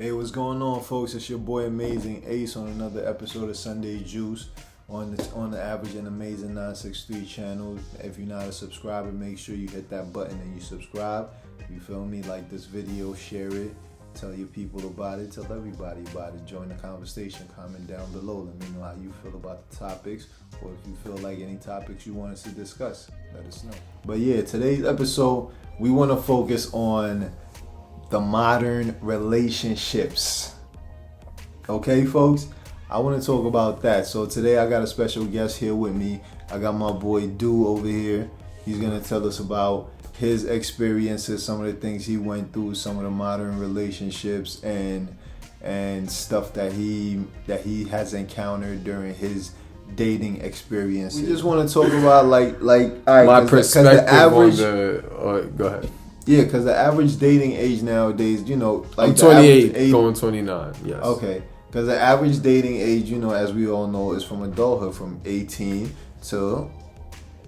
Hey, what's going on, folks? It's your boy Amazing Ace on another episode of Sunday Juice on the Average and Amazing 963 channel. If you're not a subscriber, make sure you hit that button and you subscribe. You feel me? Like this video, share it, tell your people about it, tell everybody about it. Join the conversation, comment down below. Let me know how you feel about the topics, or if you feel like any topics you want us to discuss, let us know. But yeah, today's episode, we want to focus on the modern relationships. Okay, folks? I want to talk about that. So today I got a special guest here with me. I got my boy Du over here. He's going to tell us about his experiences, some of the things he went through, some of the modern relationships and stuff that he has encountered during his dating experiences. We just want to talk about like all right, my perspective the average, on the go ahead. Yeah, because the average dating age nowadays, you know, like I'm 28, going 29. Yes. Okay, because the average dating age, you know, as we all know, is from adulthood, from 18 to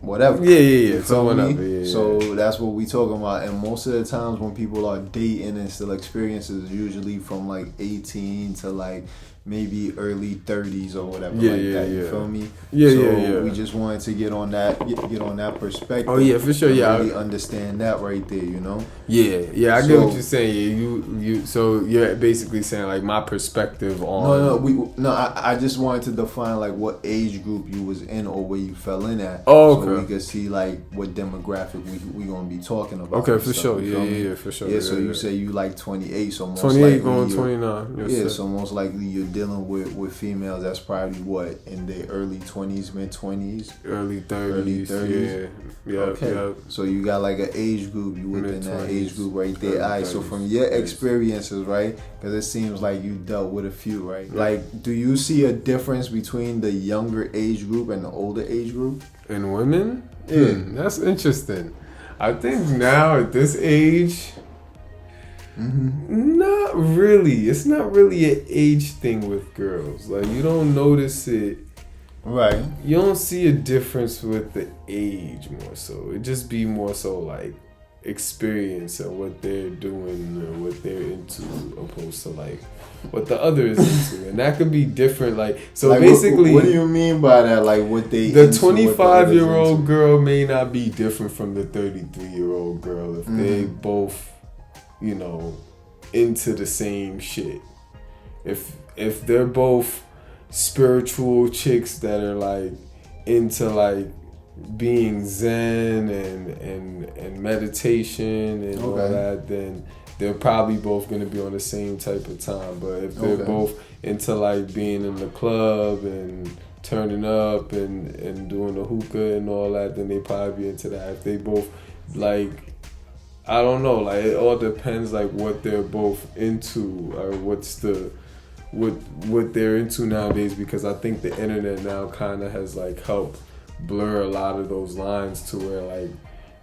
whatever. Yeah. So that's what we talking about. And most of the times when people are dating and still experiences, usually from like 18 to like maybe early 30s or whatever You feel me? Yeah. We just wanted to get on that perspective. Oh yeah, for sure. Yeah, really understand that right there, you know. Yeah. I get what you're saying. You. So you're basically saying like my perspective on. I just wanted to define like what age group you was in or where you fell in at. Oh, okay. So we could see like what demographic we gonna be talking about. Okay, for sure. Yeah, for sure. Yeah. So you say you like 28, so most 28 going 29. Yes, yeah. sir. So most likely you're dealing with females that's probably what, in their early 20s, mid 20s, early 30s. Yeah. Okay. So you got like an age group, you within that age group right there. All right. So from your experiences, right? Because it seems like you dealt with a few, right? Yeah. Like, do you see a difference between the younger age group and the older age group? In women? Yeah. That's interesting. I think now at this age. Not really. It's not really an age thing with girls. Like, you don't notice it. Right. You don't see a difference with the age more so. It just be more so like experience and what they're doing or what they're into, opposed to like what the other is into. And that could be different. Like, so like basically, what do you mean by that? Like, what they the 25-year-old girl may not be different from the 33-year-old girl if they both, you know, into the same shit. If they're both spiritual chicks that are like into like being zen and meditation and all that, then they're probably both gonna be on the same type of time. But if they're both into like being in the club and turning up and doing the hookah and all that, then they probably be into that. If they both like, I don't know, like it all depends like what they're both into or what's the what they're into nowadays, because I think the internet now kind of has like helped blur a lot of those lines to where like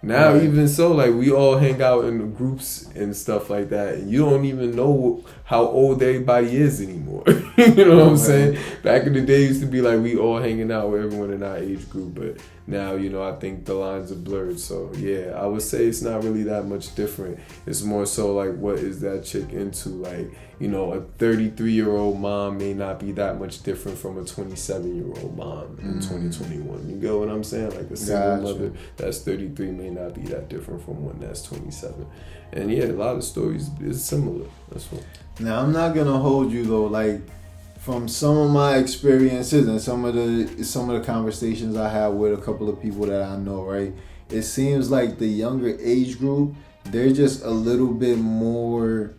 now even so like we all hang out in groups and stuff like that and you don't even know how old everybody is anymore. You know what I'm saying? Back in the day it used to be like we all hanging out with everyone in our age group, but now, you know, I think the lines are blurred. So yeah, I would say it's not really that much different. It's more so like what is that chick into? Like, you know, a 33-year-old mom may not be that much different from a 27-year-old mom in 2021. You get what I'm saying? Like a single mother that's 33 may not be that different from one that's 27. And yeah, a lot of stories is similar. That's what. Now, I'm not gonna hold you though, like from some of my experiences and some of the conversations I had with a couple of people that I know, right? It seems like the younger age group, they're just a little bit more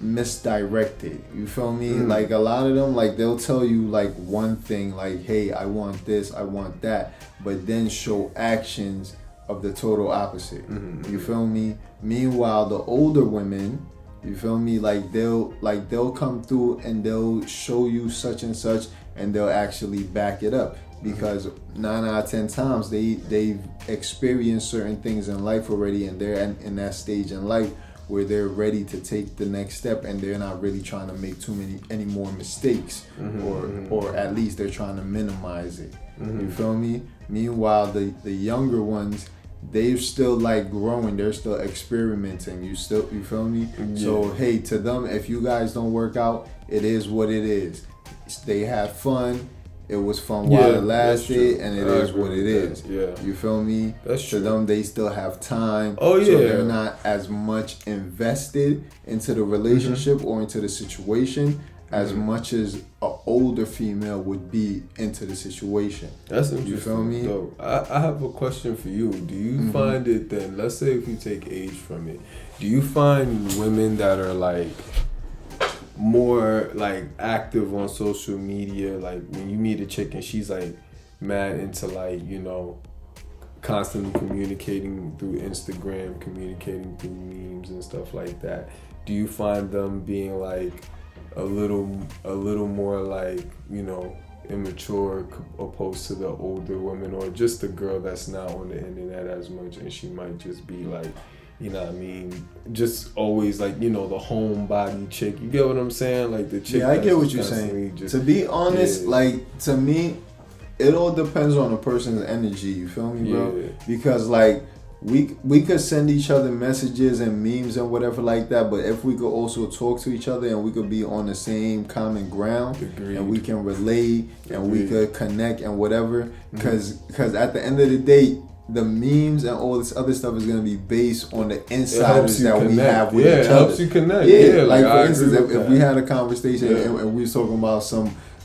misdirected. You feel me? Like a lot of them, like they'll tell you like one thing, like, hey, I want this, I want that, but then show actions of the total opposite. You feel me? Meanwhile, the older women, you feel me? Like they'll come through and they'll show you such and such, and they'll actually back it up because 9 out of 10 times they've experienced certain things in life already, and they're in that stage in life where they're ready to take the next step, and they're not really trying to make any more mistakes, or at least they're trying to minimize it. You feel me? Meanwhile, the younger ones, they're still like growing, they're still experimenting. You feel me? Yeah. So hey, to them, if you guys don't work out, it is what it is. They had fun. It was fun while it lasted, and it is what it is. Yeah. You feel me? That's true. To them, they still have time. Oh, yeah. So they're not as much invested into the relationship or into the situation as much as an older female would be into the situation. That's interesting. You feel me? Though. I have a question for you. Do you find it then, let's say if you take age from it, do you find women that are like more like active on social media, like when you meet a chick and she's like mad into like, you know, constantly communicating through Instagram, communicating through memes and stuff like that, do you find them being like a little more like, you know, immature opposed to the older women, or just the girl that's not on the internet as much and she might just be like, you know what I mean, just always like, you know, the homebody chick. You get what I'm saying? Like the chick. Yeah, I get what you're saying. To be honest, like to me, it all depends on a person's energy. You feel me, bro? Yeah. Because like we could send each other messages and memes and whatever like that, but if we could also talk to each other and we could be on the same common ground, and we can relate and we could connect and whatever, because at the end of the day, the memes and all this other stuff is going to be based on the insiders that we have with each other. It helps you connect. Yeah, like for instance, if we had a conversation and we was talking about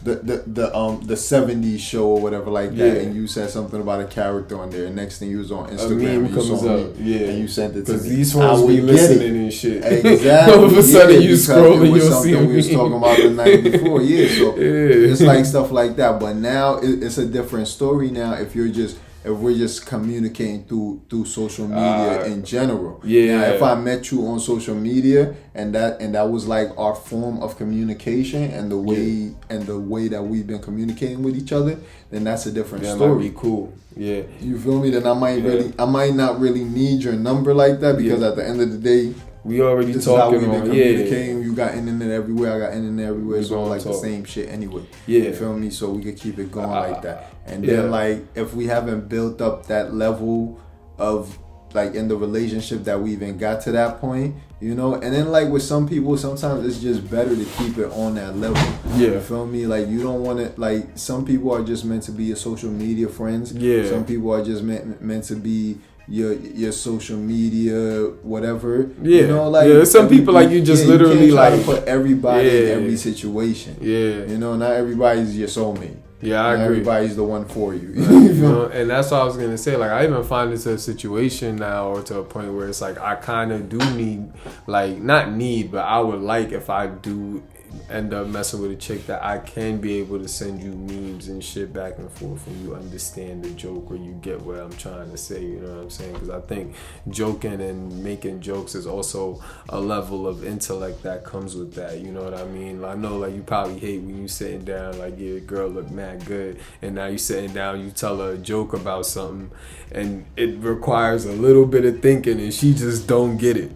the 70s show or whatever like that, and you said something about a character on there, and next thing you was on Instagram and you saw me, and you sent it to me. Because these folks be listening and shit. Exactly. All of a sudden you scroll and you'll see we was talking about the night before. So it's like stuff like that. But now it's a different story now if we're just communicating through social media in general. Now, if I met you on social media and that was like our form of communication and the way that we've been communicating with each other, then that's a different story. That might be cool. Yeah. You feel me? Then I might not really need your number like that, because at the end of the day, we already this talking is how we've been communicating. Yeah. You got internet everywhere. I got internet everywhere. It's all like the same shit anyway. Yeah. You feel me? So we could keep it going like that. And then like if we haven't built up that level of like in the relationship that we even got to that point, you know, and then like with some people, sometimes it's just better to keep it on that level. Yeah. You feel me? Like you don't want to, like some people are just meant to be your social media friends. Yeah. Some people are just meant to be your social media whatever. Yeah. You know, like some people like you just literally you like put everybody in every situation. Yeah. You know, not everybody's your soulmate. Yeah, I agree. Everybody's the one for you. You know, and that's what I was gonna say. Like, I even find it to a situation now, or to a point where it's like I kind of do need, like, not need, but I would like if I do end up messing with a chick that I can be able to send you memes and shit back and forth, and you understand the joke or you get what I'm trying to say. You know what I'm saying? Because I think joking and making jokes is also a level of intellect that comes with that. You know what I mean? I know, like, you probably hate when you sitting down, like, yeah, girl look mad good, and now you sitting down, you tell her a joke about something, and it requires a little bit of thinking, and she just don't get it.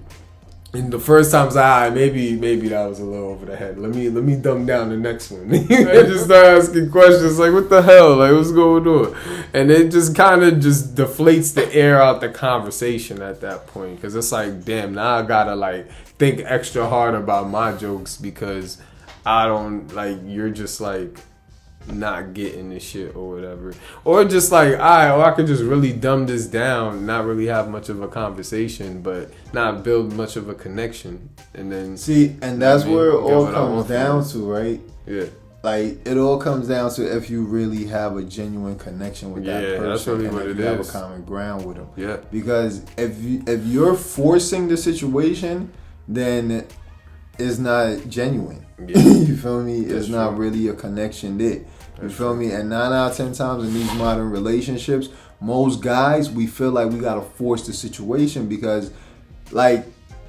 And the first time's maybe that was a little over the head. Let me dumb down the next one. I just start asking questions like, what the hell? Like, what's going on? And it just kind of just deflates the air out the conversation at that point. Because it's like, damn, now I gotta like think extra hard about my jokes because I don't, like, you're just like not getting this shit or whatever, or just like I could just really dumb this down, not really have much of a conversation, but not build much of a connection, and then see, and that's where it all comes down to, right? Yeah, like it all comes down to if you really have a genuine connection with that person, that's really what it is. Have a common ground with them. Yeah, because if you're forcing the situation, then it's not genuine. Yeah. You feel me? It's not really a connection there. You feel me? And 9 out of 10 times in these modern relationships, most guys, we feel like we gotta force the situation because, like,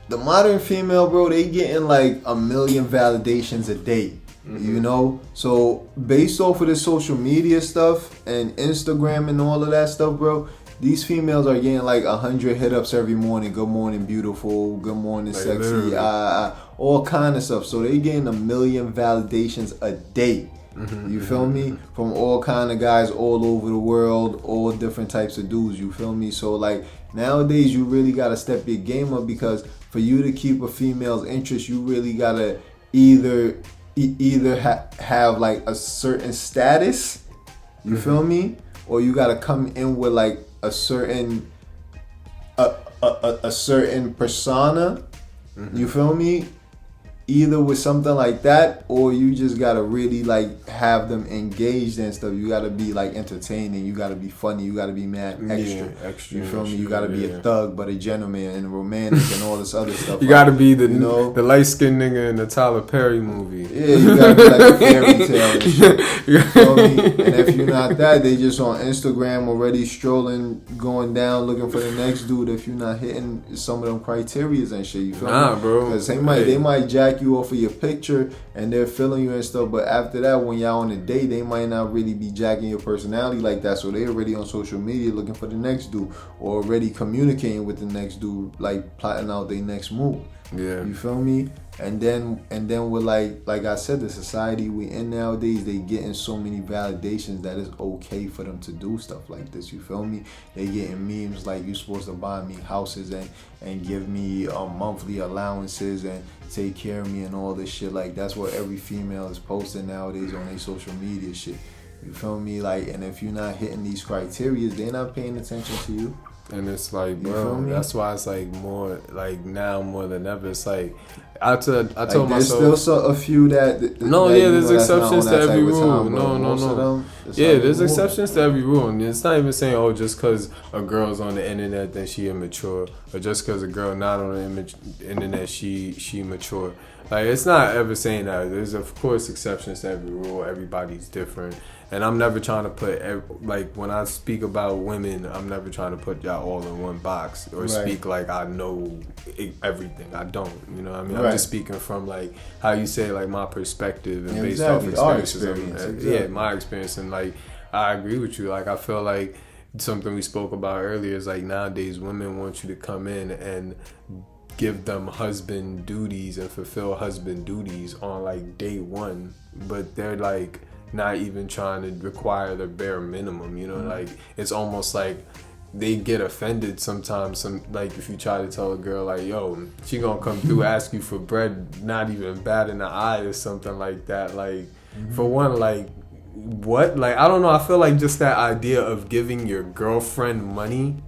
the modern female, bro, they getting like 1 million validations a day. Mm-hmm. You know? So based off of the social media stuff and Instagram and all of that stuff, bro, these females are getting like 100 hit-ups every morning. Good morning, beautiful. Good morning, like sexy. All kind of stuff. So they getting 1 million validations a day. You feel me? From all kind of guys all over the world, all different types of dudes. You feel me? So like nowadays, you really gotta step your game up, because for you to keep a female's interest, you really gotta either have like a certain status. You feel me? Or you gotta come in with like a certain a certain persona. You feel me? Either with something like that, or you just gotta really like have them engaged and stuff. You gotta be like entertaining. You gotta be funny. You gotta be mad extra. Extra. You feel me? You gotta be a thug, but a gentleman and romantic and all this other stuff. You gotta be the the light skinned nigga in the Tyler Perry movie. Yeah, you gotta be like a fairy tale and shit. You feel me? And if you're not that, they just on Instagram already strolling, going down, looking for the next dude. If you're not hitting some of them criterias and shit, you feel me? Bro. Because they might jack you off of your picture and they're feeling you and stuff, but after that, when y'all on a date, they might not really be jacking your personality like that. So they already on social media looking for the next dude, or already communicating with the next dude, like plotting out their next move. Yeah. You feel me? And then with like I said, the society we in nowadays, they getting so many validations that it's okay for them to do stuff like this. You feel me? They getting memes like, you supposed to buy me houses and give me monthly allowances and take care of me and all this shit. Like that's what every female is posting nowadays on their social media shit. You feel me? Like, and if you're not hitting these criteria, they're not paying attention to you. And it's like, bro, that's why it's like more like now more than ever. It's like I told myself, there's still a few that there's exceptions to every rule. No. Yeah, there's exceptions to every rule, and it's not even saying just because a girl's on the internet then she immature, or just because a girl not on the internet she mature. Like, it's not ever saying that. There's of course exceptions to every rule. Everybody's different. And I'm never trying to put, like, when I speak about women, I'm never trying to put y'all all in one box or speak like I know everything. I don't, you know what I mean? I'm just speaking from, like, how you say, like, my perspective and based off experiences. Yeah, my experience. And, like, I agree with you. Like, I feel like something we spoke about earlier is, like, nowadays women want you to come in and give them husband duties and fulfill husband duties on, like, day one. But they're, like, not even trying to require the bare minimum, you know, like it's almost like they get offended sometimes. Like if you try to tell a girl like, yo, she gonna come through ask you for bread, not even bat in the eye or something like that. Like for one, like what? Like I don't know. I feel like just that idea of giving your girlfriend money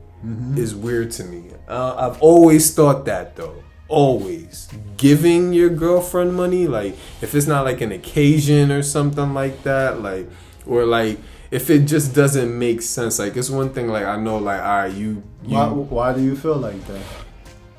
is weird to me. I've always thought that though. Always giving your girlfriend money, like if it's not like an occasion or something like that, like, or like if it just doesn't make sense. Like it's one thing, like I know, like all right, you why do you feel like that?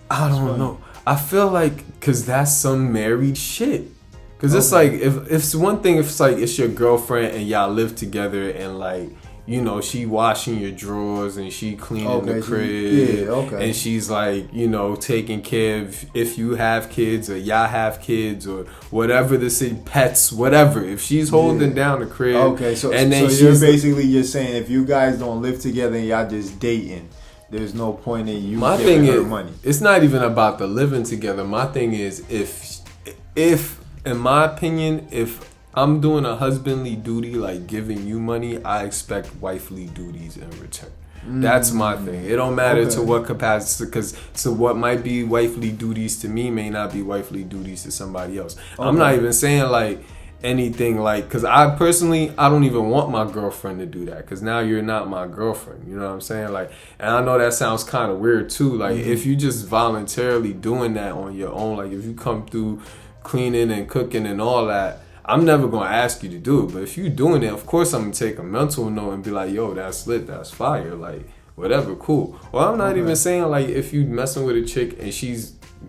I don't know. I feel like because that's some married shit. Because it's like if it's one thing if it's like it's your girlfriend and y'all live together and like, you know, she washing your drawers and she cleaning the crib. And she's like, you know, taking care of if you have kids or y'all have kids or whatever pets, whatever. If she's holding down the crib. Okay, so you're basically just saying if you guys don't live together and y'all just dating, there's no point in you giving her money. It's not even about the living together. My thing is if in my opinion, if I'm doing a husbandly duty, like giving you money, I expect wifely duties in return. That's my thing. It don't matter to what capacity, because so what might be wifely duties to me may not be wifely duties to somebody else. I'm not even saying like anything like, because I personally, I don't even want my girlfriend to do that, because now you're not my girlfriend. You know what I'm saying? Like, and I know that sounds kind of weird too. Like if you just voluntarily doing that on your own, like if you come through cleaning and cooking and all that, I'm never going to ask you to do it. But if you're doing it, of course I'm going to take a mental note and be like, yo, that's lit, that's fire, like, whatever, cool. Well, I'm not even saying, like, if you messing with a chick and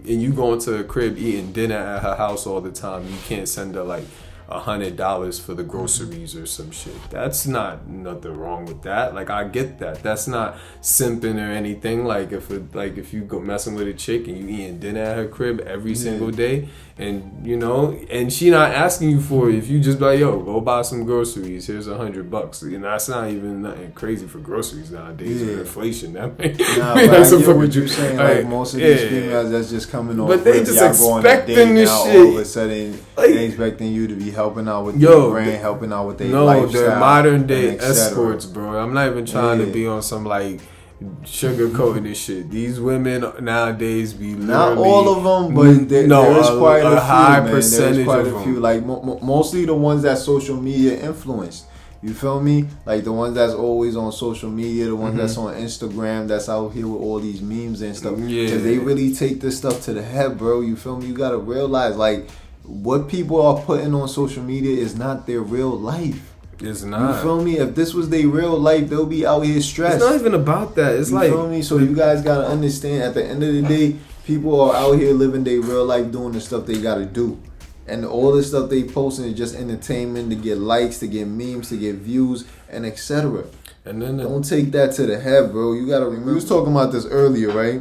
you going to a crib eating dinner at her house all the time, you can't send her, like, $100 for the groceries or some shit. That's nothing wrong with that. Like, I get that. That's not simping or anything. Like, if you go messing with a chick and you eating dinner at her crib every single day, and you know, and she not asking you for it, if you just be like, yo, go buy some groceries, here's $100. You know, that's not even nothing crazy for groceries nowadays with inflation. That I get what you're saying. Like most of these females that's just coming off, but they just expecting this shit. All of a sudden, they expecting you to be helping out with their brand, helping out with their lifestyle. They're modern day escorts, bro. I'm not even trying to be on some like sugarcoating this shit. These women nowadays be not all of them, but there is quite a few, high percentage. There's quite a few, like mostly the ones that social media influenced. You feel me? Like the ones that's always on social media, the ones that's on Instagram, that's out here with all these memes and stuff. Yeah. Because they really take this stuff to the head, bro. You feel me? You gotta realize, like, what people are putting on social media is not their real life. It's not. You feel me? If this was their real life, they'll be out here stressed. It's not even about that. It's like, you feel me? So you guys gotta understand, at the end of the day, people are out here living their real life, doing the stuff they gotta do. And all the stuff they posting is just entertainment, to get likes, to get memes, to get views, and etc. And then don't take that to the head, bro. You gotta remember. We was talking about this earlier, right?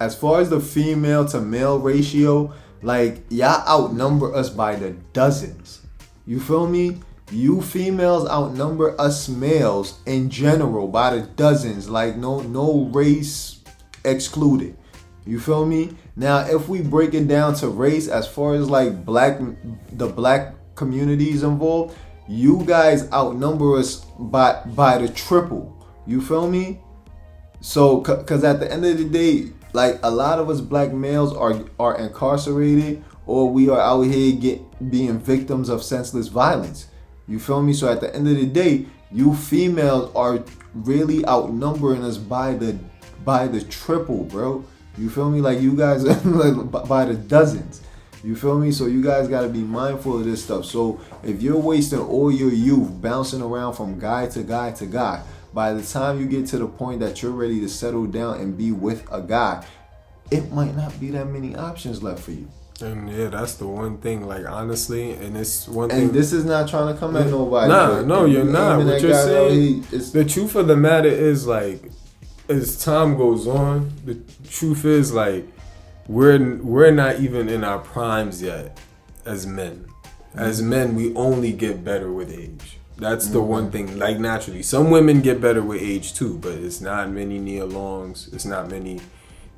As far as the female to male ratio, like, y'all outnumber us by the dozens. You feel me? You females outnumber us males in general by the dozens. Like, no race excluded. You feel me? Now, if we break it down to race, as far as like the black communities involved, you guys outnumber us by the triple. You feel me? So, cause at the end of the day, like, a lot of us black males are incarcerated, or we are out here being victims of senseless violence. You feel me? So at the end of the day, you females are really outnumbering us by the triple, bro. You feel me? Like, you guys are like by the dozens. You feel me? So you guys got to be mindful of this stuff. So if you're wasting all your youth bouncing around from guy to guy to guy, by the time you get to the point that you're ready to settle down and be with a guy, it might not be that many options left for you. And yeah, that's the one thing, like, honestly, and it's one thing. And this is not trying to come at nobody. No, you're not. What you're saying, the truth of the matter is, like, as time goes on, the truth is, like, we're not even in our primes yet as men. As men, we only get better with age. That's the one thing, like, naturally. Some women get better with age too, but it's not many Nia Longs. It's not many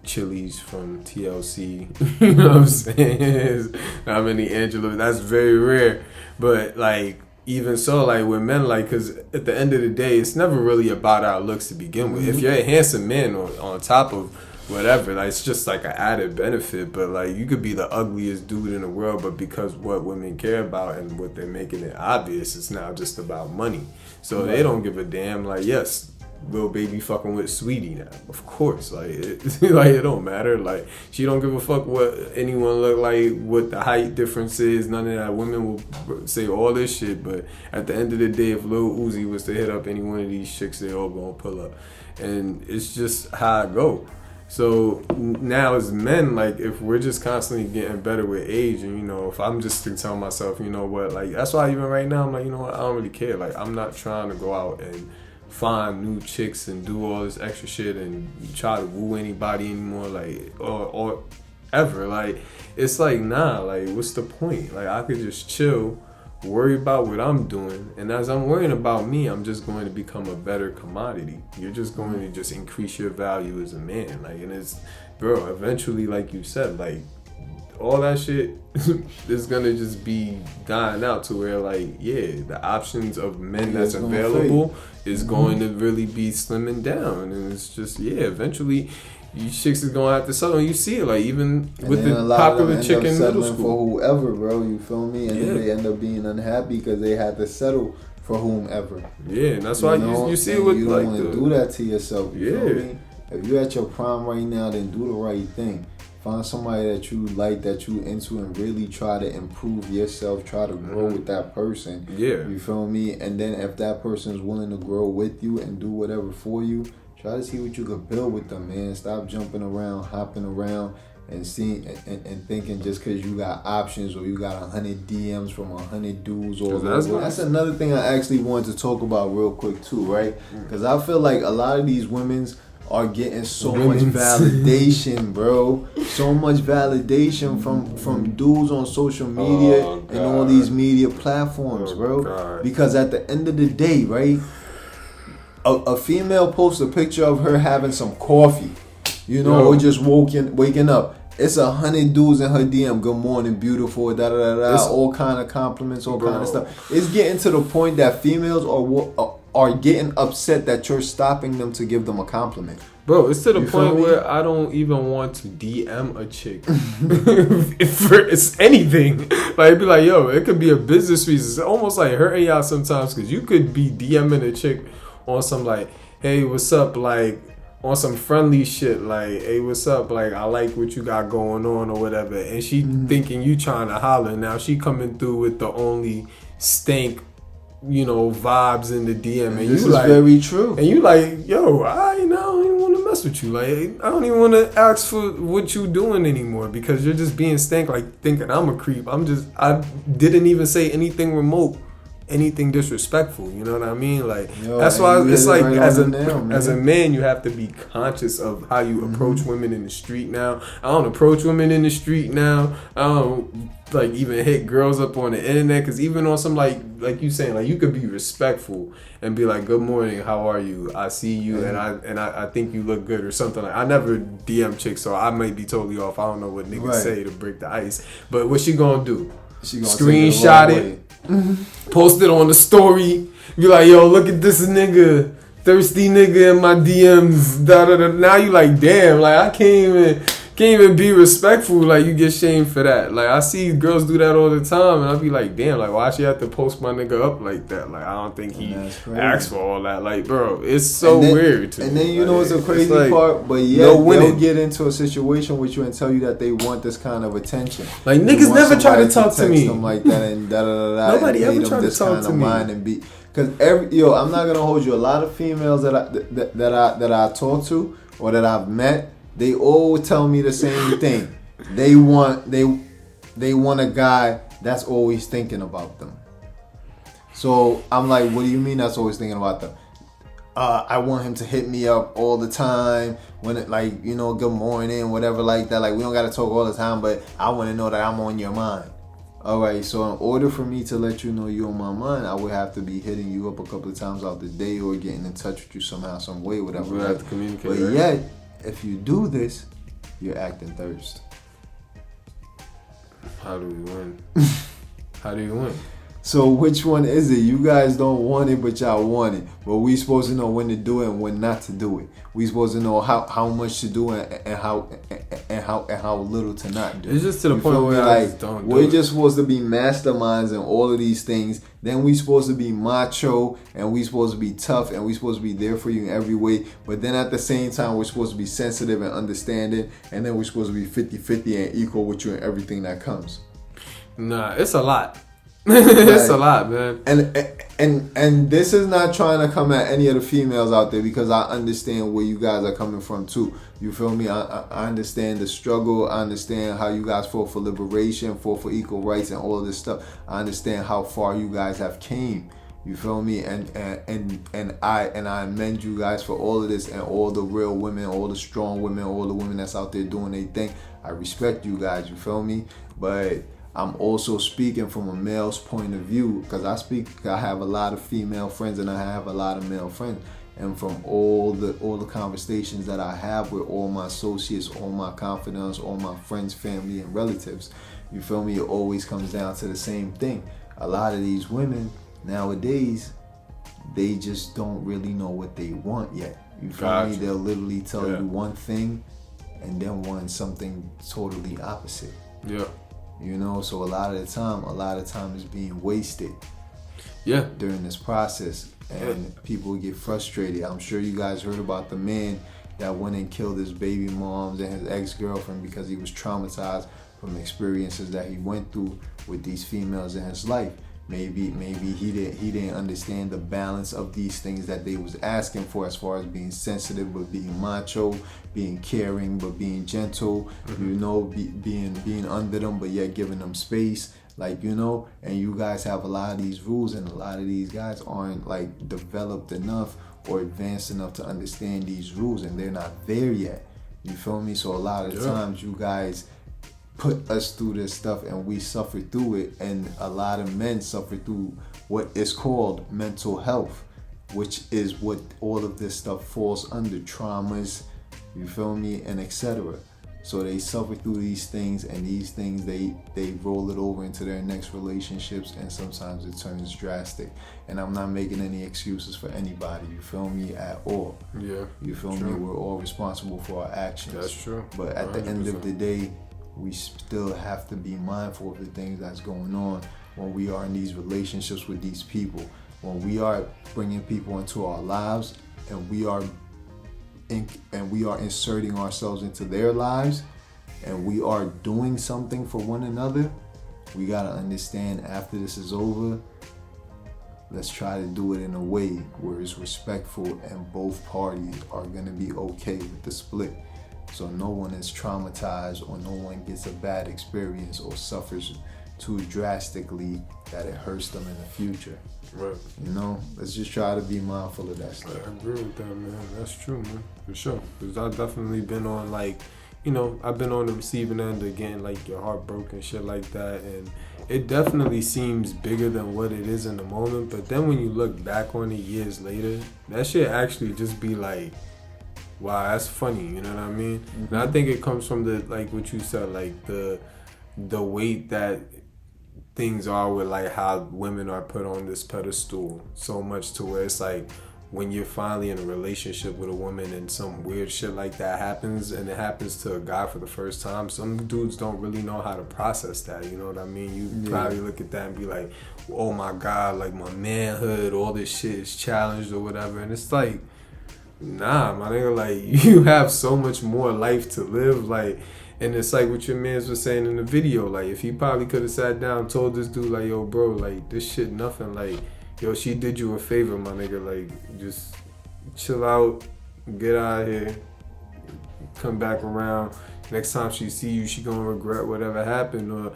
Chili's from TLC. You know what I'm saying? It's not many Angela. That's very rare. But, like, even so, like, with men, like, because at the end of the day, it's never really about our looks to begin with. If you're a handsome man on top of whatever, like, it's just like an added benefit. But, like, you could be the ugliest dude in the world, but because what women care about and what they're making it obvious, it's now just about money. So they don't give a damn. Like, yes, Lil Baby fucking with Sweetie now, of course. Like, it don't matter. Like, she don't give a fuck what anyone look like, what the height difference is, none of that. Women will say all this shit, but at the end of the day, if Lil Uzi was to hit up any one of these chicks, they all gonna pull up. And it's just how I go. So now as men, like, if we're just constantly getting better with age, and, you know, if I'm just to tell myself, you know what, like, that's why even right now I'm like, you know what, I don't really care. Like, I'm not trying to go out and find new chicks and do all this extra shit and try to woo anybody anymore, like, or ever. Like, it's like, nah, like, what's the point? Like, I could just chill, worry about what I'm doing, and as I'm worrying about me, I'm just going to become a better commodity. You're just going to just increase your value as a man. Like, and it's, bro, eventually, like you said, like, all that shit is gonna just be dying out to where, like, yeah, the options of men that's available is going to really be slimming down, and it's just, yeah, eventually you chicks is gonna have to settle. And you see it, like, even with the popular chick in middle school, for whoever, bro, you feel me? And then they end up being unhappy because they had to settle for whomever. Yeah, and that's why you see it with, you like, don't want to do that to yourself. You feel me? If you're at your prime right now, then do the right thing. Find somebody that you like, that you into, and really try to improve yourself. Try to grow with that person. Yeah. You feel me? And then if that person is willing to grow with you and do whatever for you, try to see what you could build with them, man. Stop jumping around, hopping around, and seeing and thinking just because you got options or you got 100 DMs from 100 dudes or that's another thing I actually wanted to talk about real quick too, right? Because I feel like a lot of these women's are getting so much validation, bro. So much validation from dudes on social media and all these media platforms, bro. God. Because at the end of the day, right, a female posts a picture of her having some coffee, you know, or just waking up. It's 100 dudes in her DM. Good morning, beautiful. Da da da da. All kind of compliments, all kind of stuff. It's getting to the point that females are getting upset that you're stopping them to give them a compliment. Bro, it's to the point where I don't even want to DM a chick for it's anything. Like, it'd be like, yo, it could be a business reason. It's almost like hurting y'all sometimes because you could be DMing a chick on some like, hey, what's up, like, on some friendly shit, like, hey, what's up, like, I like what you got going on or whatever, and she thinking you trying to holler. Now she coming through with the only stank, vibes in the DM, and this you is like, very true. And you like, yo, I don't even want to mess with you. Like, I don't even want to ask for what you doing anymore because you're just being stank, like thinking I'm a creep. I didn't even say anything remote, anything disrespectful. You know what I mean? Like, that's why it's like as a man, you have to be conscious of how you approach women in the street now. I don't approach women in the street now. I don't like even hit girls up on the internet because even on some like you saying, like, you could be respectful and be like, good morning, how are you? I see you and I think you look good or something. Like, I never DM chicks, so I might be totally off. I don't know what niggas say to break the ice, but what she gonna do? She gonna screenshot it, post it on the story, be like, yo, look at this nigga, thirsty nigga in my DMs. Da da da. Now you like, damn, like I can't even be respectful. Like, you get shamed for that. Like, I see girls do that all the time, and I be like, damn, like, why she have to post my nigga up like that? Like, I don't think he asked for all that. Like, bro, it's so weird to me. And then it's a crazy part, but they'll get into a situation with you and tell you that they want this kind of attention. Like, niggas never try to talk to me. Them like that and da da da. Nobody ever tried to talk to me. Because I'm not gonna hold you. A lot of females that I talk to or that I've met, they all tell me the same thing. They want a guy that's always thinking about them. So I'm like, what do you mean that's always thinking about them? I want him to hit me up all the time when it, like, good morning, whatever like that. Like, we don't gotta talk all the time, but I want to know that I'm on your mind. All right, so in order for me to let you know you're on my mind, I would have to be hitting you up a couple of times out the day or getting in touch with you somehow, some way, whatever. We have to communicate. But yet, if you do this, you're acting thirst. How do we win? How do you win? So which one is it? You guys don't want it, but y'all want it. But we supposed to know when to do it and when not to do it. We supposed to know how much to do and how little to not do. It's just to the point where I just don't do we're just supposed to be masterminds in all of these things. Then we supposed to be macho and we supposed to be tough and we supposed to be there for you in every way. But then at the same time, we're supposed to be sensitive and understanding. And then we're supposed to be 50-50 and equal with you in everything that comes. Nah, it's a lot. It's a lot, man. And this is not trying to come at any of the females out there because I understand where you guys are coming from too. You feel me? I understand the struggle. I understand how you guys fought for liberation, fought for equal rights and all of this stuff. I understand how far you guys have came. You feel me? And I commend you guys for all of this and all the real women, all the strong women, all the women that's out there doing their thing. I respect you guys. You feel me? But I'm also speaking from a male's point of view because I have a lot of female friends and I have a lot of male friends, and from all the conversations that I have with all my associates, all my confidants, all my friends, family, and relatives, you feel me? It always comes down to the same thing. A lot of these women nowadays, they just don't really know what they want yet. You feel me? They'll literally tell you one thing and then want something totally opposite. Yeah. So a lot of time is being wasted during this process, and people get frustrated. I'm sure you guys heard about the man that went and killed his baby moms and his ex-girlfriend because he was traumatized from experiences that he went through with these females in his life. Maybe he didn't understand the balance of these things that they was asking for, as far as being sensitive but being macho, being caring but being gentle, being under them but yet giving them space, and you guys have a lot of these rules, and a lot of these guys aren't like developed enough or advanced enough to understand these rules, and they're not there yet. You feel me? So a lot of the times you guys put us through this stuff and we suffer through it, and a lot of men suffer through what is called mental health, which is what all of this stuff falls under, traumas, you feel me, and etc. So they suffer through these things, and these things they roll it over into their next relationships, and sometimes it turns drastic. And I'm not making any excuses for anybody, you feel me, at all. Yeah. You feel me? We're all responsible for our actions. That's true. But at 100%. The end of the day, we still have to be mindful of the things that's going on when we are in these relationships with these people. When we are bringing people into our lives, and we are inserting ourselves into their lives, and we are doing something for one another, we gotta understand after this is over, let's try to do it in a way where it's respectful and both parties are gonna be okay with the split. So no one is traumatized, or no one gets a bad experience or suffers too drastically that it hurts them in the future. Right. You know, let's just try to be mindful of that stuff. I agree with that, man. That's true, man. For sure. Because I've definitely been on, like, you know, I've been on the receiving end of getting, like, your heart broken, shit like that. And it definitely seems bigger than what it is in the moment. But then when you look back on it years later, that shit actually just be like, wow, that's funny. You know what I mean? Mm-hmm. And I think it comes from the, like, what you said, like, the weight that things are with, like, how women are put on this pedestal so much to where it's like when you're finally in a relationship with a woman and some weird shit like that happens, and it happens to a guy for the first time, some dudes don't really know how to process that, you know what I mean? You probably look at that and be like, oh my God, like my manhood, all this shit is challenged or whatever. And it's like, nah, my nigga, like, you have so much more life to live, like. And it's like what your mans was saying in the video, like, if he probably could have sat down and told this dude, like, yo, bro, like, this shit nothing, like, yo, she did you a favor, my nigga, like, just chill out, get out of here, come back around. Next time she see you, she gonna regret whatever happened,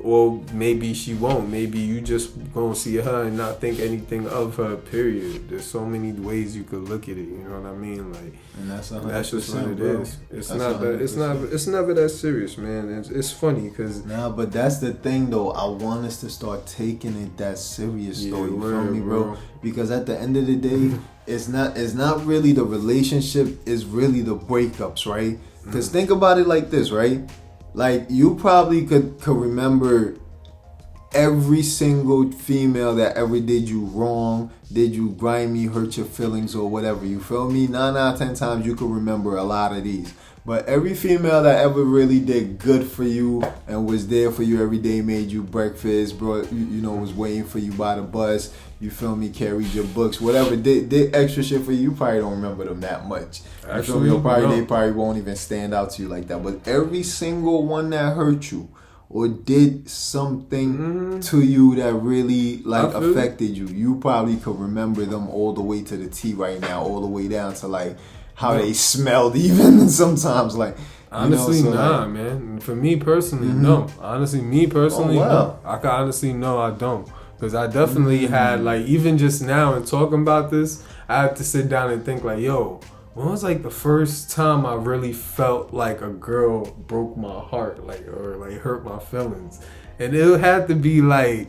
or maybe she won't. Maybe you just gonna see her and not think anything of her, period. There's so many ways you could look at it, you know what I mean? Like, and that's just what it is. It's not that, it's never that serious, man. It's funny because but that's the thing though. I want us to start taking it that serious though. You feel me, bro? Because at the end of the day, it's not really the relationship, it's really the breakups, right? Because think about it like this, right? Like, you probably could remember every single female that ever did you wrong, did you grimy, hurt your feelings or whatever, you feel me? 9 out of 10 times you could remember a lot of these. But every female that ever really did good for you and was there for you every day, made you breakfast, bro, you know, was waiting for you by the bus, you feel me, carried your books, whatever, did extra shit for you probably don't remember them that much. Actually, they probably won't even stand out to you like that. But every single one that hurt you or did something to you that really, like, affected you, you probably could remember them all the way to the T right now, all the way down to, like, how they smelled even sometimes, like. Honestly, like, man. For me personally, no. Honestly, me personally, no. I can honestly, no, I don't. Because I definitely had, like, even just now and talking about this, I have to sit down and think, like, yo, when was, like, the first time I really felt like a girl broke my heart, like, or, like, hurt my feelings? And it had to be, like,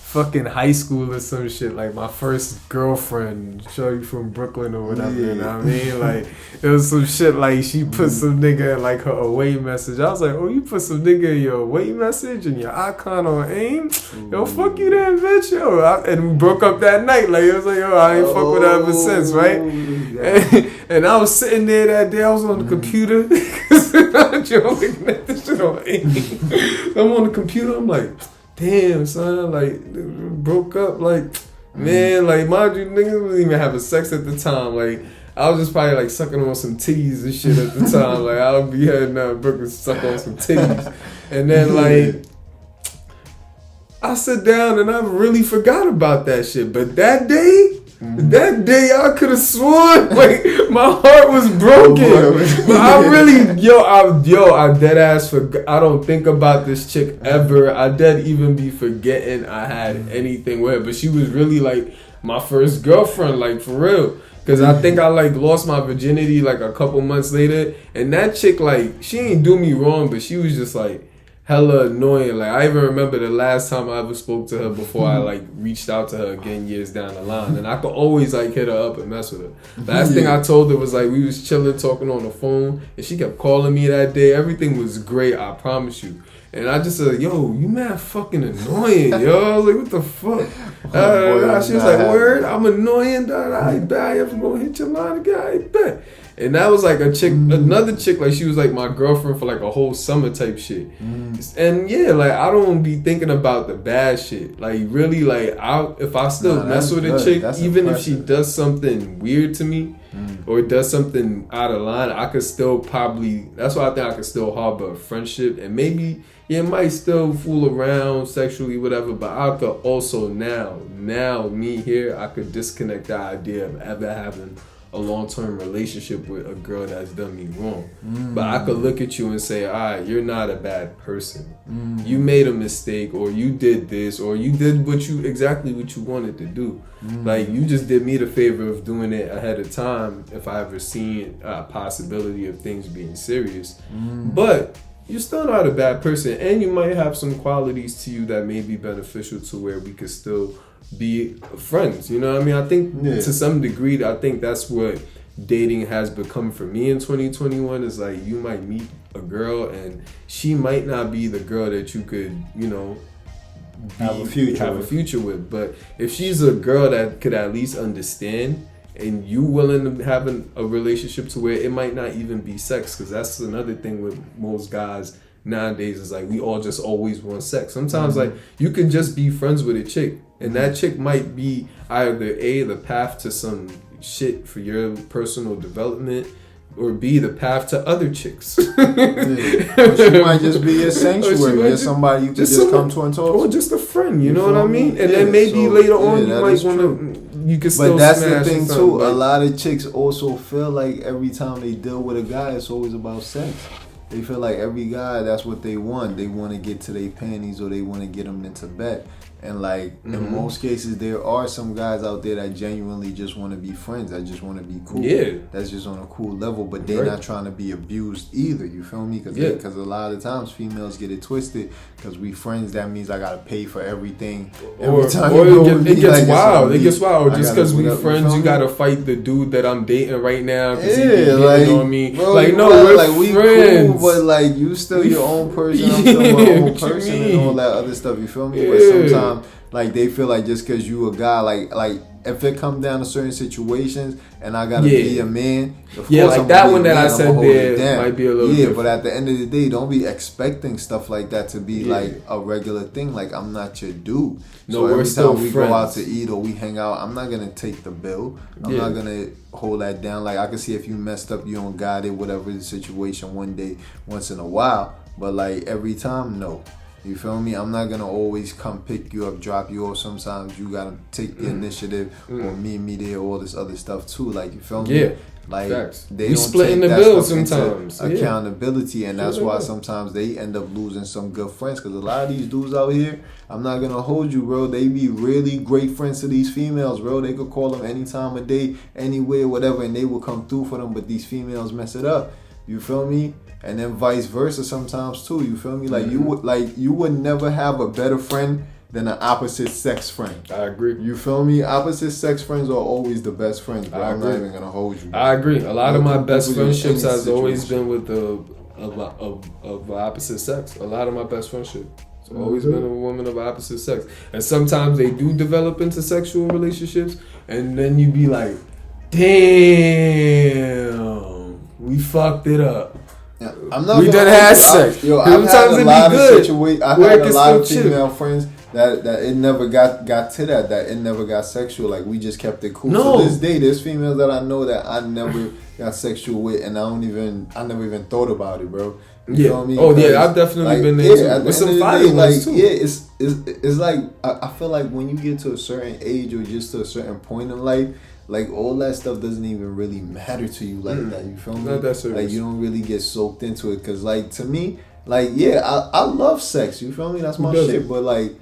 fucking high school or some shit, like my first girlfriend, shorty from Brooklyn or whatever, you know what I mean? Like, it was some shit like she put some nigga in, like, her away message. I was like, oh, you put some nigga in your away message and your icon on AIM? Yo, fuck you then, bitch, yo. And we broke up that night. Like, it was like, yo, I ain't fuck with her ever since, right? And I was sitting there that day, I was on the computer. Yo, looking at this shit on AIM. I'm on the computer, I'm like, damn, son, like, broke up, like, man, like, mind you, niggas wasn't even having sex at the time, like, I was just probably, like, sucking on some titties and shit at the time, like, I would be heading out Brooklyn suck on some titties, and then, like, I sit down and I really forgot about that shit, but that day, I could have sworn, like, my heart was broken. But I really, I dead ass I don't think about this chick ever. I dead even be forgetting I had anything with her. But she was really, like, my first girlfriend, like, for real. Because I think I, like, lost my virginity, like, a couple months later. And that chick, like, she ain't do me wrong, but she was just, like, hella annoying. Like, I even remember the last time I ever spoke to her before I like reached out to her again years down the line, and I could always like hit her up and mess with her. Last thing I told her was like we was chilling talking on the phone, and she kept calling me that day. Everything was great, I promise you. And I just said, yo, you mad fucking annoying, yo. I was like, what the fuck? She was like, word, I'm annoying. I bet I ever gonna hit your line again. I bet. And that was like a chick, another chick, like she was like my girlfriend for like a whole summer type shit. And yeah, like I don't be thinking about the bad shit. Like really, like if I still mess with a chick, even if she does something weird to me or does something out of line, I could still probably, that's why I think I could still harbor a friendship, and maybe it might still fool around sexually, whatever, but I could also now me here, I could disconnect the idea of ever having a long-term relationship with a girl that's done me wrong. But I could look at you and say, all right, you're not a bad person. You made a mistake, or you did this, or you did exactly what you wanted to do. Like, you just did me the favor of doing it ahead of time if I ever seen a possibility of things being serious. But you're still not a bad person, and you might have some qualities to you that may be beneficial to where we could still be friends. You know what I mean? I think to some degree, I think that's what dating has become for me in 2021. Is like, you might meet a girl and she might not be the girl that you could, you know, have a future with. But if she's a girl that could at least understand, and you willing to have a relationship to where it might not even be sex, because that's another thing with most guys nowadays, is like we all just always want sex. Sometimes like you can just be friends with a chick, and that chick might be either A, the path to some shit for your personal development, or B, the path to other chicks. She might just be a sanctuary, just somebody you can just come to and talk to. Or just a friend, you know what I mean? And then maybe later on you might want to, you can still. But that's the thing too, a lot of chicks also feel like every time they deal with a guy, it's always about sex. They feel like every guy, that's what they want. They want to get to their panties, or they want to get them into bed. And like in most cases, there are some guys out there that genuinely just want to be friends. That just want to be cool. Yeah, that's just on a cool level. But they're not trying to be abused either. You feel me? Because a lot of times females get it twisted. Because we friends, that means I gotta pay for everything. Every time it gets wild. It gets wild. Just because we friends, you gotta fight the dude that I'm dating right now. Because he hitting on me. Bro, like no, we're like we friends. Cool, but like you still your own person. I'm still my own person, and all that other stuff. You feel me? But sometimes, like they feel like just because you a guy, like if it come down to certain situations and I gotta be a man, of course like I'm that one that I said there might be a little different. But at the end of the day, don't be expecting stuff like that to be like a regular thing. Like, I'm not your dude. No, so every time we go out to eat or we hang out, I'm not gonna take the bill. I'm not gonna hold that down. Like, I can see if you messed up, you don't got it, whatever the situation, one day, once in a while. But like every time, no. You feel me? I'm not gonna always come pick you up, drop you off. Sometimes you gotta take the initiative or meet me there, all this other stuff too. Like, you feel me? Yeah. Like, they don't splitting the bill sometimes. Accountability, and that's why sometimes they end up losing some good friends. Because a lot of these dudes out here, I'm not gonna hold you, bro. They be really great friends to these females, bro. They could call them any time of day, anywhere, whatever, and they will come through for them. But these females mess it up. You feel me? And then vice versa sometimes too. You feel me? Like you would never have a better friend than an opposite sex friend. I agree. You feel me? Opposite sex friends are always the best friends, bro. I'm not even gonna hold you, bro. I agree. A lot of my best friendships has always been with of opposite sex. A lot of my best friendships. It's always been a woman of opposite sex. And sometimes they do develop into sexual relationships, and then you be like, damn, we fucked it up. Yeah, I'm not. We done had sex. I've had a lot of female friends that it never got to that it never got sexual. Like, we just kept it cool. No. To this day, there's females that I know that I never got sexual with, and I never even thought about it, bro. You feel me? Oh yeah, I've definitely been there too. With some fire ones too. Yeah, it's like I feel like when you get to a certain age or just to a certain point in life, like, all that stuff doesn't even really matter to you like that. You feel me? Not that serious. Like, you don't really get soaked into it. Because, like, to me, like, yeah, I love sex. You feel me? That's my shit. But, like,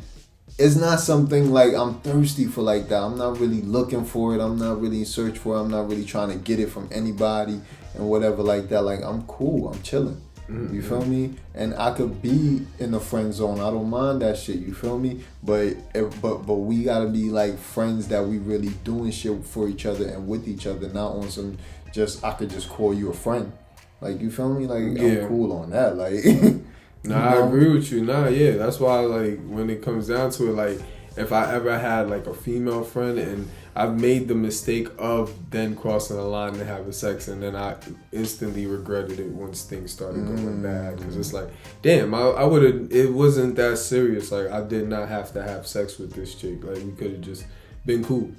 it's not something, like, I'm thirsty for like that. I'm not really looking for it. I'm not really in search for it. I'm not really trying to get it from anybody and whatever like that. Like, I'm cool. I'm chilling. You feel me? And I could be in the friend zone. I don't mind that shit. You feel me? But we gotta be like friends that we really doing shit for each other and with each other, not on some just I could just call you a friend. Like, you feel me? Like, I'm cool on that. Like, I agree with you. That's why, like, when it comes down to it, like, if I ever had like a female friend and I've made the mistake of then crossing the line to having sex, and then I instantly regretted it once things started going bad, because it's like, damn, I would have. It wasn't that serious. Like, I did not have to have sex with this chick. Like, we could have just been cool.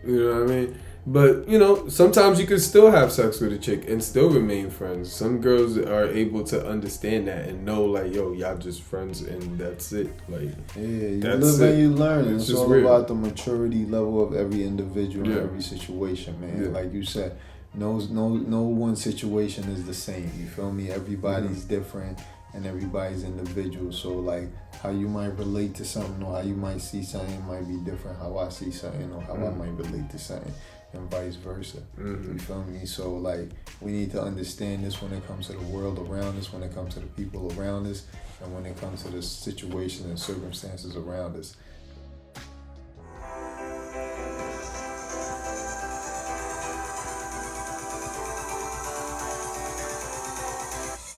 You know what I mean? But, you know, sometimes you can still have sex with a chick and still remain friends. Some girls are able to understand that and know, like, yo, y'all just friends and that's it. Like, yeah, you live and you learn. It's all about the maturity level of every individual in every situation, man. Yeah. Like you said, no one situation is the same. You feel me? Everybody's different and everybody's individual. So, like, how you might relate to something or how you might see something might be different how I see something or how I might relate to something, and vice versa. You feel me? So, like, we need to understand this when it comes to the world around us, when it comes to the people around us, and when it comes to the situations and circumstances around us.